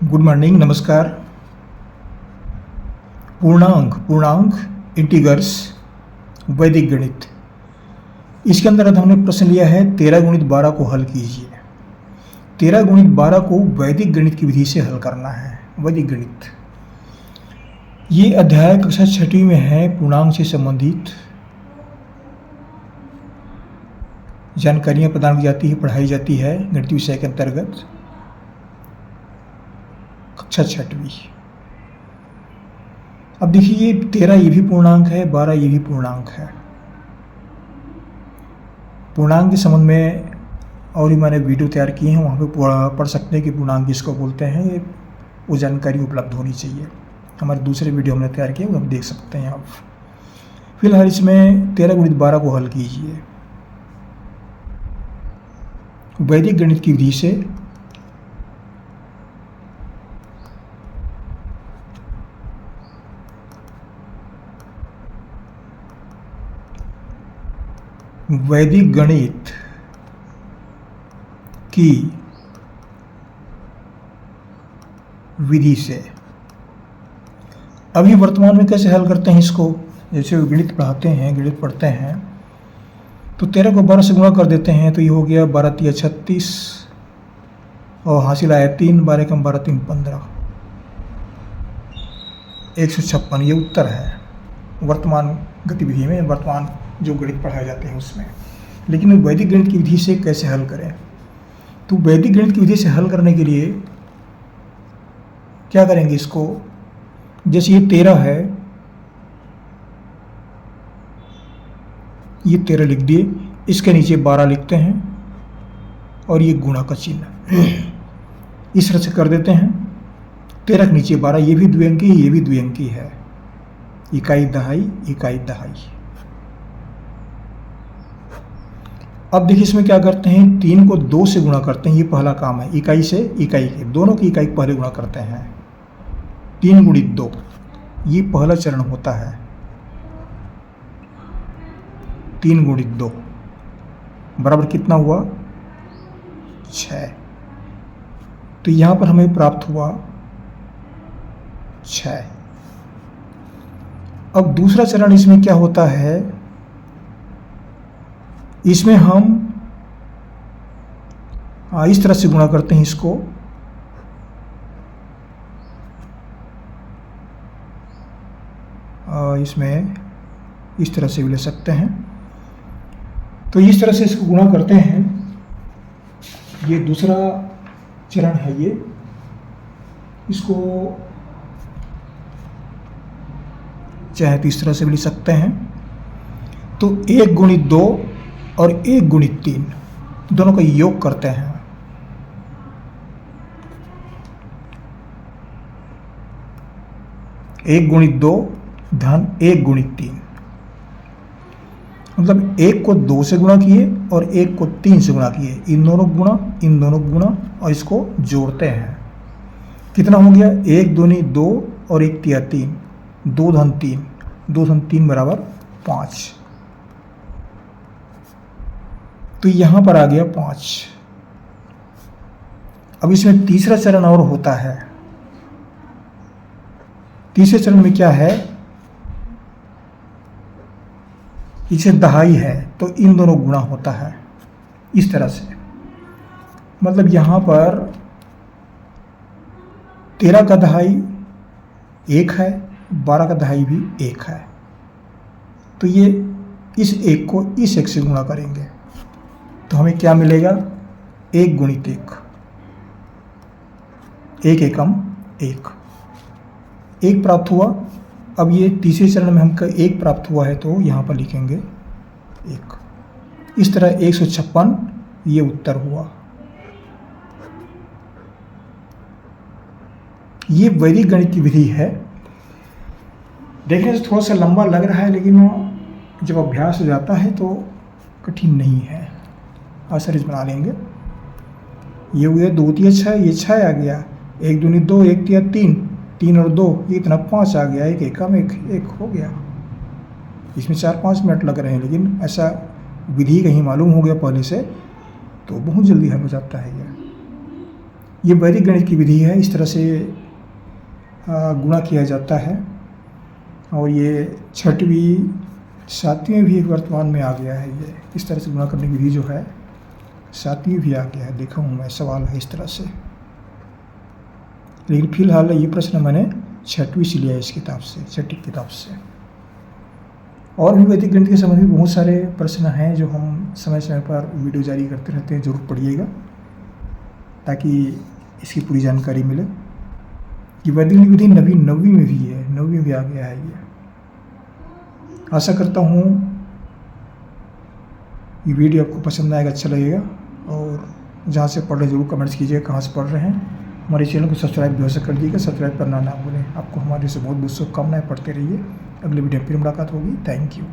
Good morning, नमस्कार। पूर्णांक integers वैदिक गणित, इसके अंदर हमने प्रश्न लिया है 13 गुणित 12 को हल कीजिए। 13 गुणित 12 को वैदिक गणित की विधि से हल करना है। वैदिक गणित ये अध्याय कक्षा 6वीं में है। पूर्णांक से संबंधित जानकारियाँ प्रदान की जाती है, पढ़ाई जाती है गणित विषय के अंतर्गत। कक्षा 6वीं। अब देखिए 13 ये भी पूर्णांक है, 12 ये भी पूर्णांक है। पूर्णांक के संबंध में और भी मैंने वीडियो तैयार किए हैं, वहाँ पे पढ़ सकते हैं कि पूर्णांक किसको बोलते हैं। ये वो जानकारी उपलब्ध होनी चाहिए। हमारे दूसरे वीडियो हमने तैयार किए, वो हम देख सकते हैं आप। फिलहाल इसमें 13 गुणित 12 को हल कीजिए वैदिक गणित की विधि से। वैदिक गणित की विधि से अभी वर्तमान में कैसे हल करते हैं इसको। जैसे गणित पढ़ाते हैं, गणित पढ़ते हैं तो 13 को 12 से गुणा कर देते हैं, तो ये हो गया 12 तिया 36 और हासिल आया 3, 12 कम 12 3 15, 156। ये उत्तर है वर्तमान गतिविधि में, वर्तमान जो गणित पढ़ाए जाते हैं उसमें। लेकिन वैदिक गणित की विधि से कैसे हल करें, तो वैदिक गणित की विधि से हल करने के लिए क्या करेंगे इसको। जैसे ये 13 है, ये 13 लिख दिए, इसके नीचे 12 लिखते हैं और ये गुणा का चिन्ह इस तरह से कर देते हैं। 13 के नीचे 12, ये भी द्विअंकी, ये भी द्विअंकी है। इकाई दहाई, इकाई दहाई। अब देखिए इसमें क्या करते हैं, 3 को 2 से गुणा करते हैं। ये पहला काम है, इकाई से इकाई के, दोनों की इकाई पहले गुणा करते हैं। 3 गुणित 2, ये पहला चरण होता है। 3 गुणित 2 बराबर कितना हुआ, 6। तो यहाँ पर हमें प्राप्त हुआ 6। अब दूसरा चरण इसमें क्या होता है, इसमें हम इस तरह से गुणा करते हैं इसको। इसमें इस तरह से भी ले सकते हैं। तो इस तरह से इसको गुणा करते हैं। ये दूसरा चरण है। ये इसको चाहे तो इस तरह से भी लिख सकते हैं। तो 1 गुणित 2 और 1 गुणित 3 दोनों का योग करते हैं। एक गुणित 2 धन 1 गुणित 3, मतलब 1 को 2 से गुणा किए और 1 को 3 से गुणा किए। इन दोनों गुणा, इन दोनों गुणा और इसको जोड़ते हैं। कितना हो गया, 1 दूनी 2 और 1 तिया 3, 2 धन 3, 2 धन 3 बराबर 5। तो यहाँ पर आ गया 5। अब इसमें तीसरा चरण और होता है। तीसरे चरण में क्या है, इसे दहाई है तो इन दोनों गुणा होता है इस तरह से। मतलब यहाँ पर 13 का दहाई 1 है, 12 का दहाई भी 1 है। तो ये इस 1 को इस 1 से गुणा करेंगे तो हमें क्या मिलेगा, 1 गुणित 1, 1 एकम 1, 1 प्राप्त हुआ। अब ये तीसरे चरण में हमको 1 प्राप्त हुआ है तो यहाँ पर लिखेंगे 1। इस तरह 156 ये उत्तर हुआ। ये वैदिक गणित की विधि है। देखने से थोड़ा सा लंबा लग रहा है, लेकिन जब अभ्यास हो जाता है तो कठिन नहीं है, आसानी से बना लेंगे। ये हुए 2 तिया 6, ये 6 आ गया। 1 दूनी 2, 1 तिया 3, 3 और 2 ये इतना 5 आ गया। 1 एकम 1 हो गया। इसमें 4-5 मिनट लग रहे हैं, लेकिन ऐसा विधि कहीं मालूम हो गया पहले से तो बहुत जल्दी हल हो जाता है ये। ये वैदिक गणित की विधि है, इस तरह से गुणा किया जाता है। और ये छठवीं सातवीं भी वर्तमान में आ गया है। ये इस तरह से गुणा करने की विधि जो है सातवीं भी आ गया है, देखा हूँ मैं, सवाल है इस तरह से। लेकिन फिलहाल ये प्रश्न मैंने छठवीं से लिया है, इस किताब से, छठी किताब से। और भी वैदिक गणित के संबंध में बहुत सारे प्रश्न हैं जो हम समय समय पर वीडियो जारी करते रहते हैं, ज़रूर पढ़िएगा ताकि इसकी पूरी जानकारी मिले। ये वैदिक विधि नवीं में भी है, 9वीं में भी आ गया है ये। आशा करता हूँ ये वीडियो आपको पसंद आएगा, अच्छा लगेगा। और जहाँ से पढ़ रहे जरूर कमेंट्स कीजिएगा कहाँ से पढ़ रहे हैं। हमारे चैनल को सब्सक्राइब भी कर दीजिएगा, सब्सक्राइब करना ना भूलें। आपको हमारे से बहुत बहुत शुभकामनाएं, पढ़ते रहिए। अगले वीडियो में फिर मुलाकात होगी। Thank you.